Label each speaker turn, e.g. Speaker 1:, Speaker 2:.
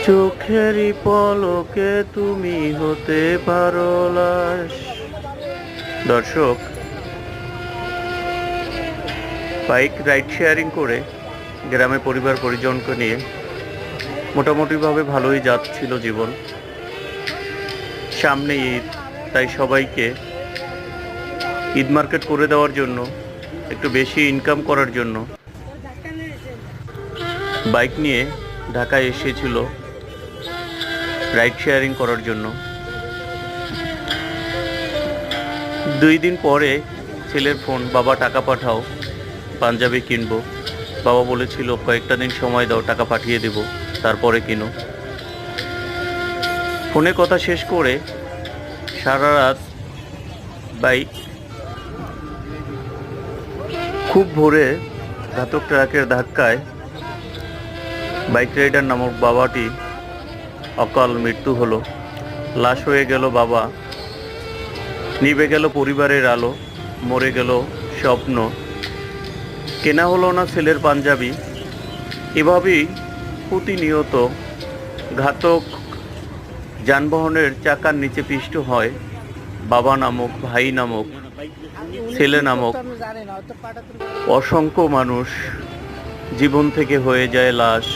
Speaker 1: চোখেরই পলকে তুমি হতে পারো লাশ। দর্শক, বাইক রাইড শেয়ারিং করে গ্রামে পরিবার পরিজনকে নিয়ে মোটামুটিভাবে ভালোই যাচ্ছিল জীবন। সামনে ঈদ, তাই সবাইকে ঈদ মার্কেট করে দেওয়ার জন্য, একটু বেশি ইনকাম করার জন্য বাইক নিয়ে ঢাকায় এসেছিল রাইড শেয়ারিং করার জন্য। 2 দিন পরে ছেলের ফোন, বাবা টাকা পাঠাও, পাঞ্জাবি কিনবো। বাবা বলেছিল কয়েকটা দিন সময় দাও, টাকা পাঠিয়ে দেব, তারপরে কিনো। ফোনে কথা শেষ করে সারা রাত বাইক খুব ভোরে ঘাতক ট্রাকের ধাক্কায় বাইক রাইডার নামক বাবাটি অকাল মৃত্যু হলো। লাশ হয়ে গেল বাবা, নিভে গেল পরিবারের আলো, মরে গেল স্বপ্ন, কেনা হলো না ছেলের পাঞ্জাবি। এভাবেই প্রতিনিয়ত ঘাতক যানবাহনের চাকার নিচে পিষ্ট হয় বাবা নামক, ভাই নামক, ছেলে নামক অসংখ্য মানুষ। জীবন থেকে হয়ে যায় লাশ।